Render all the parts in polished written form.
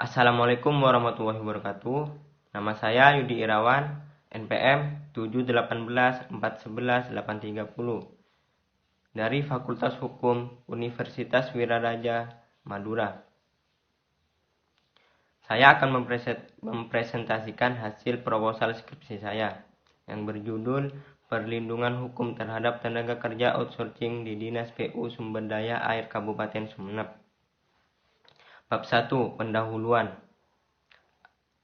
Assalamualaikum warahmatullahi wabarakatuh. Nama saya Yudi Irawan, NPM 7181411 dari Fakultas Hukum Universitas Wiraraja Madura. Saya akan mempresentasikan hasil proposal skripsi saya yang berjudul Perlindungan Hukum Terhadap Tenaga Kerja Outsourcing di Dinas PU Sumber Daya Air Kabupaten Sumeneb. Bab 1. Pendahuluan,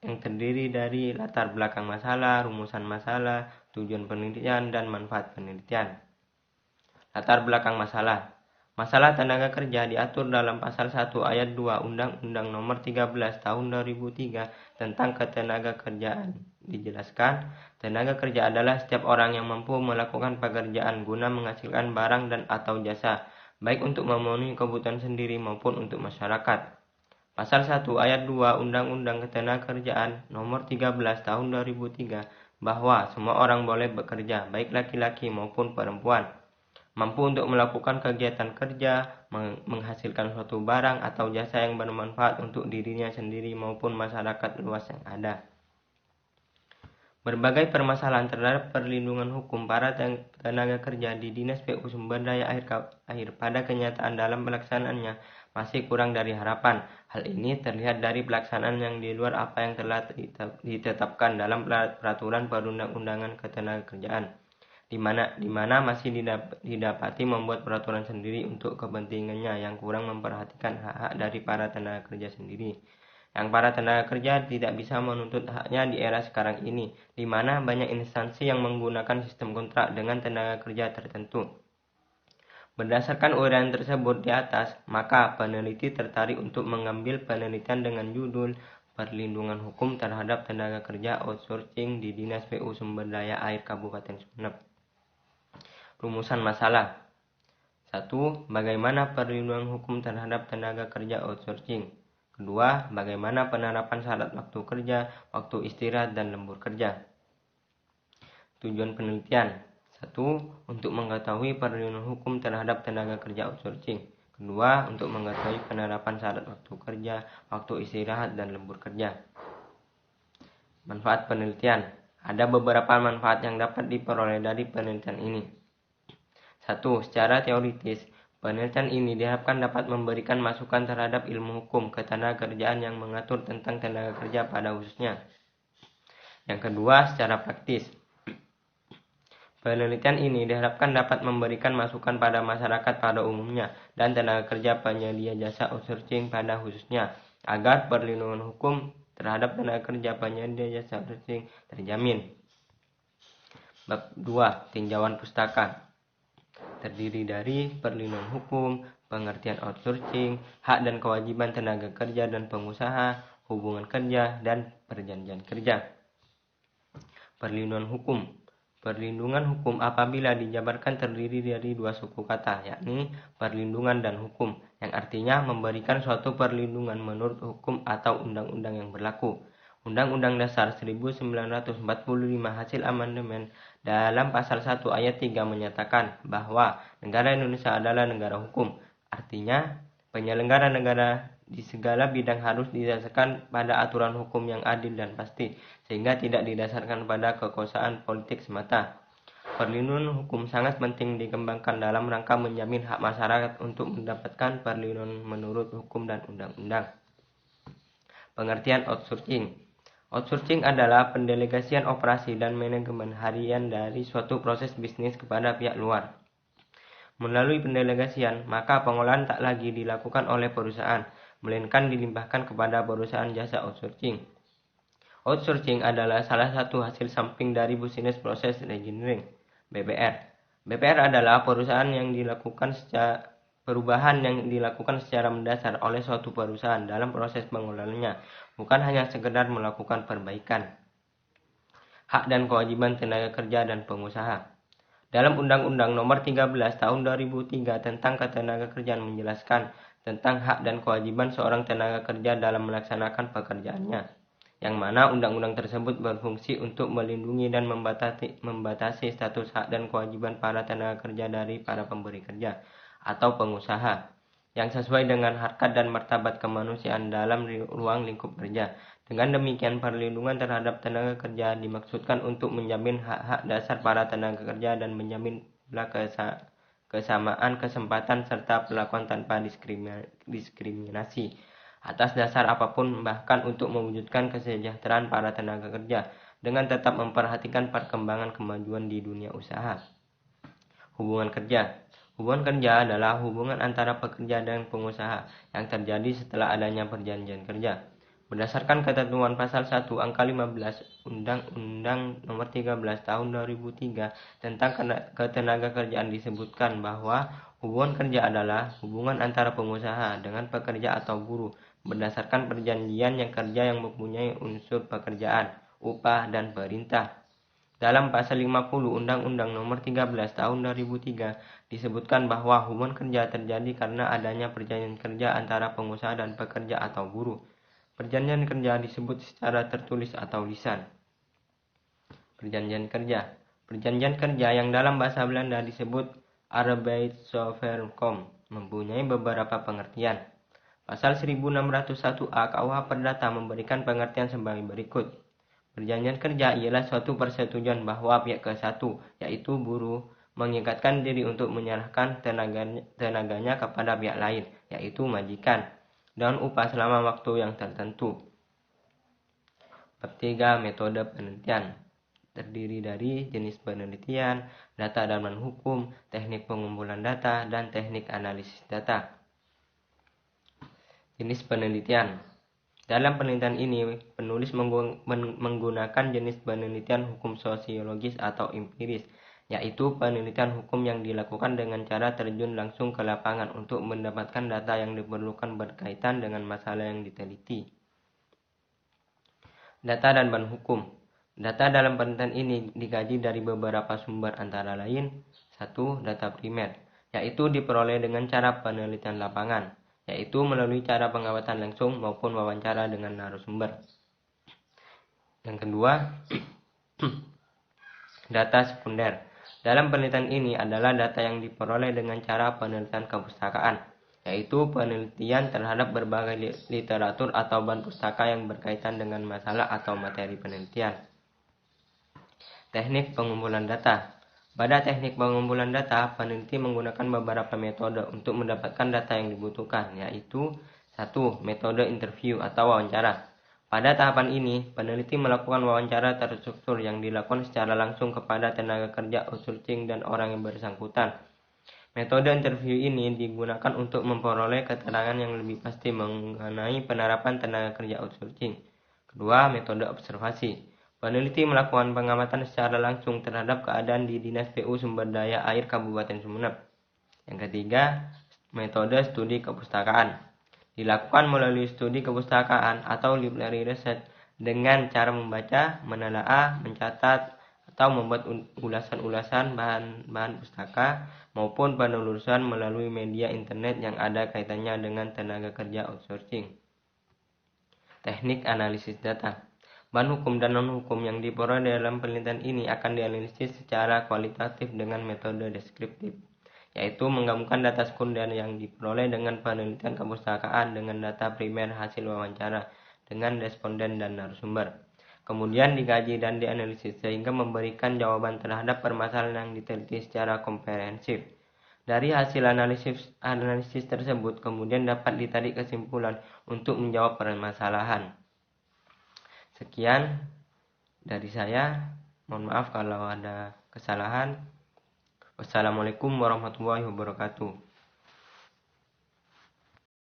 yang terdiri dari latar belakang masalah, rumusan masalah, tujuan penelitian, dan manfaat penelitian. Latar belakang masalah. Masalah tenaga kerja diatur dalam pasal 1 ayat 2 Undang-Undang Nomor 13 Tahun 2003 tentang Ketenagakerjaan. Dijelaskan, tenaga kerja adalah setiap orang yang mampu melakukan pekerjaan guna menghasilkan barang dan atau jasa, baik untuk memenuhi kebutuhan sendiri maupun untuk masyarakat. Pasal 1 ayat 2 Undang-Undang Ketenagakerjaan Nomor 13 Tahun 2003 bahwa semua orang boleh bekerja, baik laki-laki maupun perempuan, mampu untuk melakukan kegiatan kerja, menghasilkan suatu barang atau jasa yang bermanfaat untuk dirinya sendiri maupun masyarakat luas yang ada. Berbagai permasalahan terhadap perlindungan hukum para tenaga kerja di Dinas PU Sumber Daya Air pada kenyataan dalam pelaksanaannya masih kurang dari harapan. Hal ini terlihat dari pelaksanaan yang di luar apa yang telah ditetapkan dalam peraturan perundang-undangan ketenagakerjaan, di mana masih didapati membuat peraturan sendiri untuk kepentingannya yang kurang memperhatikan hak-hak dari para tenaga kerja sendiri. Yang para tenaga kerja tidak bisa menuntut haknya di era sekarang ini, di mana banyak instansi yang menggunakan sistem kontrak dengan tenaga kerja tertentu. Berdasarkan uraian tersebut di atas, maka peneliti tertarik untuk mengambil penelitian dengan judul Perlindungan Hukum Terhadap Tenaga Kerja Outsourcing di Dinas PU Sumber Daya Air Kabupaten Sumeneb. Rumusan masalah. 1. Bagaimana perlindungan hukum terhadap tenaga kerja outsourcing? Kedua, bagaimana penerapan syarat waktu kerja, waktu istirahat, dan lembur kerja? Tujuan penelitian. 1. Untuk mengetahui perlindungan hukum terhadap tenaga kerja outsourcing. Kedua, untuk mengetahui penerapan syarat waktu kerja, waktu istirahat, dan lembur kerja. Manfaat penelitian. Ada beberapa manfaat yang dapat diperoleh dari penelitian ini. 1. Secara teoritis, penelitian ini diharapkan dapat memberikan masukan terhadap ilmu hukum ketenagakerjaan yang mengatur tentang tenaga kerja pada khususnya. Yang kedua, secara praktis, penelitian ini diharapkan dapat memberikan masukan pada masyarakat pada umumnya dan tenaga kerja penyedia jasa outsourcing pada khususnya, agar perlindungan hukum terhadap tenaga kerja penyedia jasa outsourcing terjamin. Bab 2. Tinjauan pustaka. Terdiri dari perlindungan hukum, pengertian outsourcing, hak dan kewajiban tenaga kerja dan pengusaha, hubungan kerja, dan perjanjian kerja. Perlindungan hukum. Perlindungan hukum apabila dijabarkan terdiri dari dua suku kata, yakni perlindungan dan hukum, yang artinya memberikan suatu perlindungan menurut hukum atau undang-undang yang berlaku. Undang-Undang Dasar 1945 hasil amandemen dalam pasal 1 ayat 3 menyatakan bahwa negara Indonesia adalah negara hukum. Artinya, penyelenggara negara di segala bidang harus didasarkan pada aturan hukum yang adil dan pasti, sehingga tidak didasarkan pada kekuasaan politik semata. Perlindungan hukum sangat penting dikembangkan dalam rangka menjamin hak masyarakat untuk mendapatkan perlindungan menurut hukum dan undang-undang. Pengertian outsourcing. Outsourcing adalah pendelegasian operasi dan manajemen harian dari suatu proses bisnis kepada pihak luar. Melalui pendelegasian, maka pengolahan tak lagi dilakukan oleh perusahaan, melainkan dilimpahkan kepada perusahaan jasa outsourcing. Outsourcing adalah salah satu hasil samping dari Business Process Reengineering, BPR. BPR adalah perusahaan yang dilakukan perubahan yang dilakukan secara mendasar oleh suatu perusahaan dalam proses pengolahannya, bukan hanya sekedar melakukan perbaikan. Hak dan kewajiban tenaga kerja dan pengusaha. Dalam Undang-Undang Nomor 13 Tahun 2003 tentang Ketenagakerjaan menjelaskan tentang hak dan kewajiban seorang tenaga kerja dalam melaksanakan pekerjaannya, yang mana undang-undang tersebut berfungsi untuk melindungi dan membatasi status hak dan kewajiban para tenaga kerja dari para pemberi kerja atau pengusaha. yang sesuai dengan harkat dan martabat kemanusiaan dalam ruang lingkup kerja. Dengan demikian, perlindungan terhadap tenaga kerja dimaksudkan untuk menjamin hak-hak dasar para tenaga kerja dan menjamin pula kesamaan kesempatan serta perlakuan tanpa diskriminasi atas dasar apapun, bahkan untuk mewujudkan kesejahteraan para tenaga kerja dengan tetap memperhatikan perkembangan kemajuan di dunia usaha. Hubungan kerja. Hubungan kerja adalah hubungan antara pekerja dan pengusaha yang terjadi setelah adanya perjanjian kerja. Berdasarkan ketentuan pasal 1 angka 15 Undang-Undang Nomor 13 Tahun 2003 tentang ketenagakerjaan disebutkan bahwa hubungan kerja adalah hubungan antara pengusaha dengan pekerja atau buruh berdasarkan perjanjian yang kerja yang mempunyai unsur pekerjaan, upah, dan perintah. Dalam pasal 50 Undang-Undang Nomor 13 Tahun 2003 disebutkan bahwa hubungan kerja terjadi karena adanya perjanjian kerja antara pengusaha dan pekerja atau buruh. Perjanjian kerja disebut secara tertulis atau lisan. Perjanjian kerja. Perjanjian kerja yang dalam bahasa Belanda disebut Arbeidsovereenkomst mempunyai beberapa pengertian. Pasal 1601A KUH Perdata memberikan pengertian sebagai berikut. Perjanjian kerja ialah suatu persetujuan bahwa pihak ke-1, yaitu buruh, mengikatkan diri untuk menyerahkan tenaganya kepada pihak lain, yaitu majikan, dengan upah selama waktu yang tertentu. Ketiga, metode penelitian. Terdiri dari jenis penelitian, data dan hukum, teknik pengumpulan data, dan teknik analisis data. Jenis penelitian. Dalam penelitian ini, penulis menggunakan jenis penelitian hukum sosiologis atau empiris, yaitu penelitian hukum yang dilakukan dengan cara terjun langsung ke lapangan untuk mendapatkan data yang diperlukan berkaitan dengan masalah yang diteliti. Data dan bahan hukum. Data dalam penelitian ini dikaji dari beberapa sumber antara lain: 1. Data primer, yaitu diperoleh dengan cara penelitian lapangan, yaitu melalui cara pengamatan langsung maupun wawancara dengan narasumber. Yang kedua, data sekunder. Dalam penelitian ini adalah data yang diperoleh dengan cara penelitian kepustakaan, yaitu penelitian terhadap berbagai literatur atau bahan pustaka yang berkaitan dengan masalah atau materi penelitian. Teknik pengumpulan data. Pada teknik pengumpulan data, peneliti menggunakan beberapa metode untuk mendapatkan data yang dibutuhkan, yaitu 1. Metode interview atau wawancara. Pada tahapan ini, peneliti melakukan wawancara terstruktur yang dilakukan secara langsung kepada tenaga kerja outsourcing dan orang yang bersangkutan. Metode interview ini digunakan untuk memperoleh keterangan yang lebih pasti mengenai penerapan tenaga kerja outsourcing. Kedua, metode observasi. Peneliti melakukan pengamatan secara langsung terhadap keadaan di Dinas PU Sumber Daya Air Kabupaten Sumeneb. Yang ketiga, metode studi kepustakaan. Dilakukan melalui studi kepustakaan atau library research dengan cara membaca, menelaah, mencatat, atau membuat ulasan-ulasan bahan pustaka maupun penelusuran melalui media internet yang ada kaitannya dengan tenaga kerja outsourcing. Teknik analisis data. Bahan hukum dan non-hukum yang diperoleh dalam penelitian ini akan dianalisis secara kualitatif dengan metode deskriptif, yaitu menggabungkan data sekunder yang diperoleh dengan penelitian kepustakaan dengan data primer hasil wawancara dengan responden dan narasumber. Kemudian dikaji dan dianalisis sehingga memberikan jawaban terhadap permasalahan yang diteliti secara komprehensif. Dari hasil analisis tersebut kemudian dapat ditarik kesimpulan untuk menjawab permasalahan. Sekian dari saya. Mohon maaf kalau ada kesalahan. Wassalamualaikum warahmatullahi wabarakatuh.